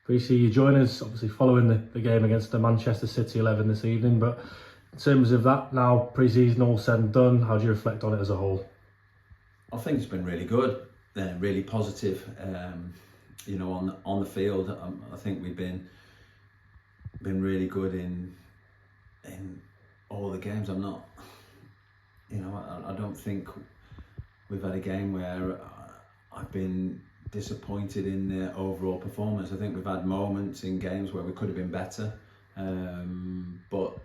Preecy, you join us obviously following the game against the Manchester City 11 this evening, but in terms of that now, pre-season all said and done, how do you reflect on it as a whole? I think it's been really good, really positive. On the field, I think we've been really good in all the games. I'm not, I don't think we've had a game where I've been disappointed in the overall performance. I think we've had moments in games where we could have been better, but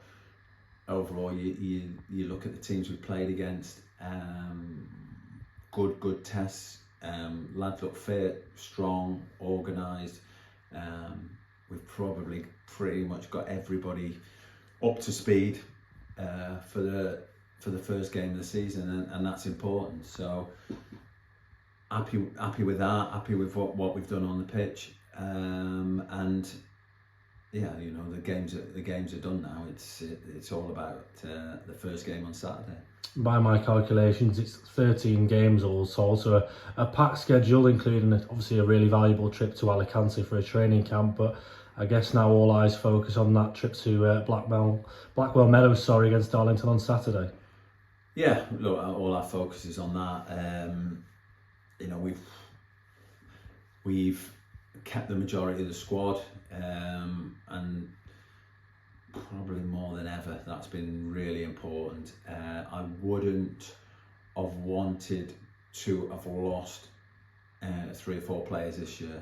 overall, you look at the teams we've played against. Good tests. Lads look fit, strong, organised. We've probably pretty much got everybody up to speed for the first game of the season, and that's important. So happy with that. Happy with what we've done on the pitch, and yeah, the games are done now. It's all about the first game on Saturday. By my calculations, it's 13 games all told, so a packed schedule, including obviously a really valuable trip to Alicante for a training camp. But I guess now all eyes focus on that trip to Blackwell Meadows, against Darlington on Saturday. Yeah, look, all our focus is on that. We've kept the majority of the squad, and probably more than ever, that's been really important. I wouldn't have wanted to have lost 3 or 4 players this year.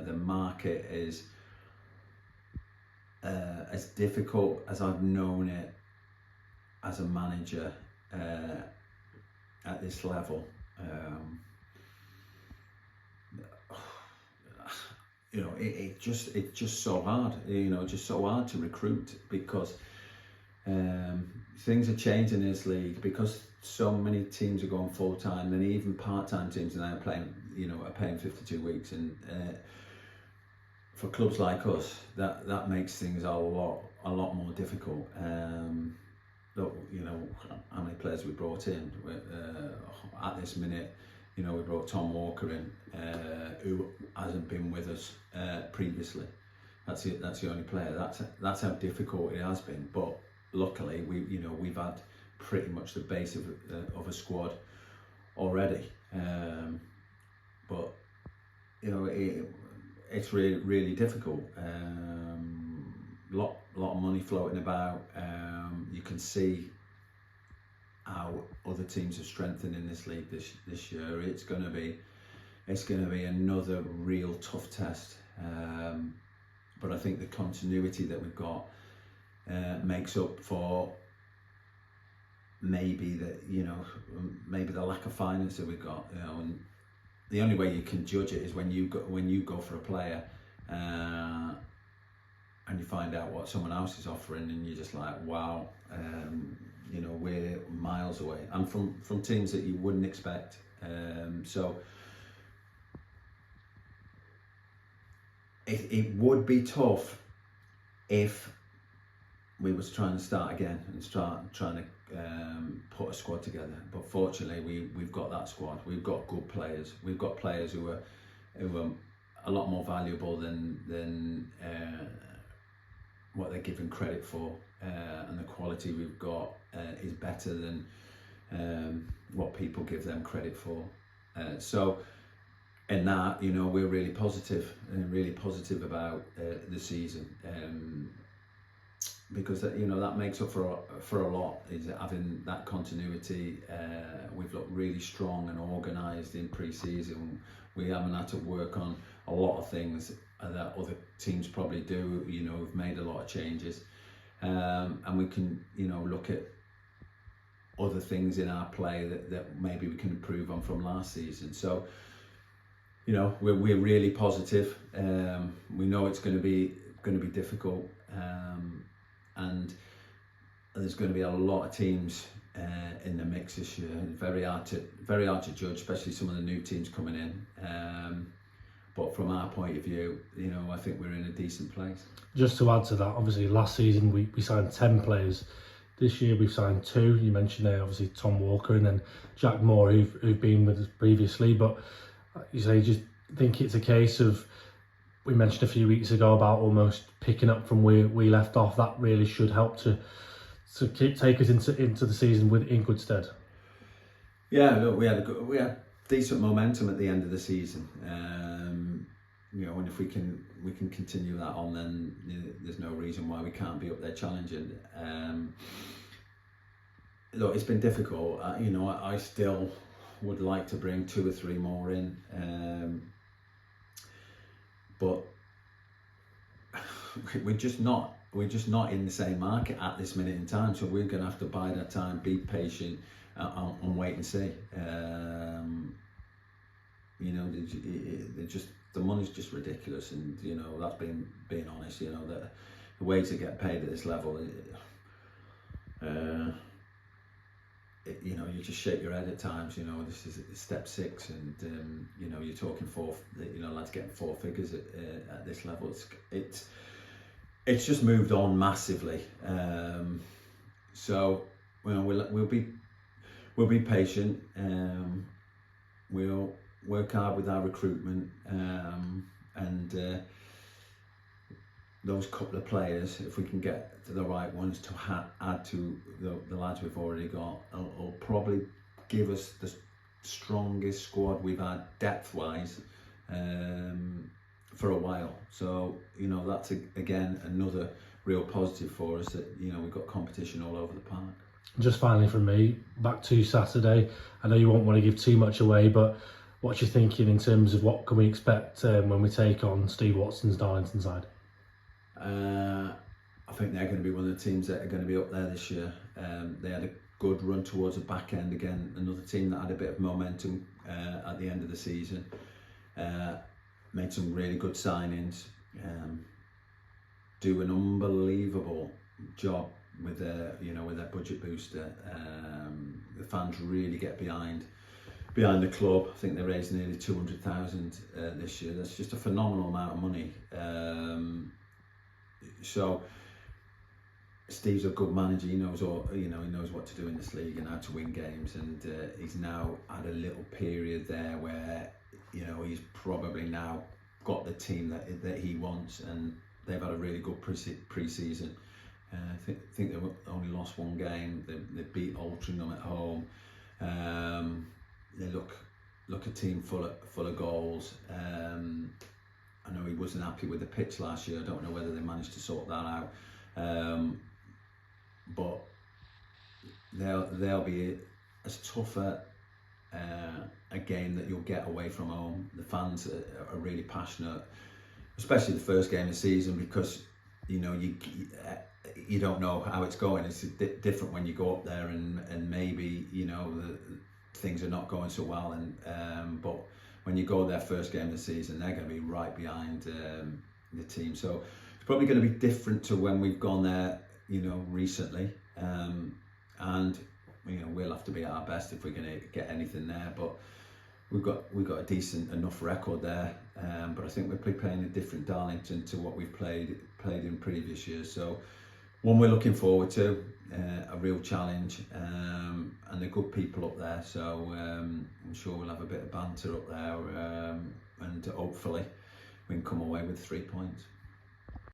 The market is as difficult as I've known it as a manager at this level. It's just so hard. Just so hard to recruit, because things are changing in this league, because so many teams are going full time, and even part-time teams are now playing. Are paying 52 weeks, and for clubs like us, that makes things a lot more difficult. Look, how many players we brought in at this minute. We brought Tom Walker in, who hasn't been with us previously. That's it. That's the only player. That's how difficult it has been. But luckily, we've had pretty much the base of a squad already. But it's really difficult. Lot of money floating about. You can see how other teams are strengthening this league this year. It's going to be another real tough test. But I think the continuity that we've got makes up for maybe the lack of finance that we've got. And the only way you can judge it is when you go for a player and you find out what someone else is offering, and you're just like, wow. We're miles away, and from teams that you wouldn't expect. So it would be tough if we was trying to start again and trying to put a squad together. But fortunately, we've got that squad. We've got good players. We've got players who are a lot more valuable than what they're given credit for, and the quality we've got is better than what people give them credit for. So in that, we're really positive about the season, because that makes up for a lot, is having that continuity. We've looked really strong and organised in pre-season. We haven't had to work on a lot of things that other teams probably do. We've made a lot of changes, and we can look at other things in our play that maybe we can improve on from last season. So we're really positive. We know it's going to be difficult, and there's going to be a lot of teams in the mix this year. It's very hard to judge, especially some of the new teams coming in. But from our point of view, I think we're in a decent place. Just to add to that, obviously last season we signed 10 players. This year we've signed 2. You mentioned there obviously Tom Walker and then Jack Moore, who've been with us previously. But you say, just think it's a case of we mentioned a few weeks ago about almost picking up from where we left off. That really should help to take us into the season in good stead. Yeah, look, we had decent momentum at the end of the season. And if we can continue that on, then there's no reason why we can't be up there challenging. Look, it's been difficult. I still would like to bring 2 or 3 more in, but we're just not in the same market at this minute in time. So we're going to have to bide our time, be patient, and wait and see. The money's just ridiculous, and that's being honest. The way to get paid at this level, you just shake your head at times. This is step 6, and you're talking lads getting 4 figures at this level. It's just moved on massively. So we'll be patient. We'll work hard with our recruitment, and those couple of players, if we can get to the right ones to add to the lads we've already got, will probably give us the strongest squad we've had depth-wise for a while. So that's again another real positive for us, that we've got competition all over the park. Just finally from me, back to Saturday. I know you won't want to give too much away, but what's your thinking in terms of what can we expect when we take on Steve Watson's Darlington side? I think they're going to be one of the teams that are going to be up there this year. They had a good run towards the back end again. Another team that had a bit of momentum at the end of the season. Made some really good signings. Do an unbelievable job with their budget booster. The fans really get behind the club. I think they raised nearly 200,000 this year. That's just a phenomenal amount of money. So Steve's a good manager. He knows he knows what to do in this league and how to win games. And he's now had a little period there where he's probably now got the team that he wants, and they've had a really good pre-season. I think they've only lost 1 game. They beat Altrincham at home. They look a team full of goals. I know he wasn't happy with the pitch last year. I don't know whether they managed to sort that out. But they'll be as tough a game that you'll get away from home. The fans are really passionate, especially the first game of the season, because you don't know how it's going. It's different when you go up there and maybe the things are not going so well, and but when you go there first game of the season, they're going to be right behind the team. So it's probably going to be different to when we've gone there recently, and we'll have to be at our best if we're going to get anything there. But we've got a decent enough record there, but I think we're playing a different Darlington to what we've played in previous years. So one we're looking forward to, a real challenge, and they're good people up there. So I'm sure we'll have a bit of banter up there, and hopefully we can come away with 3 points.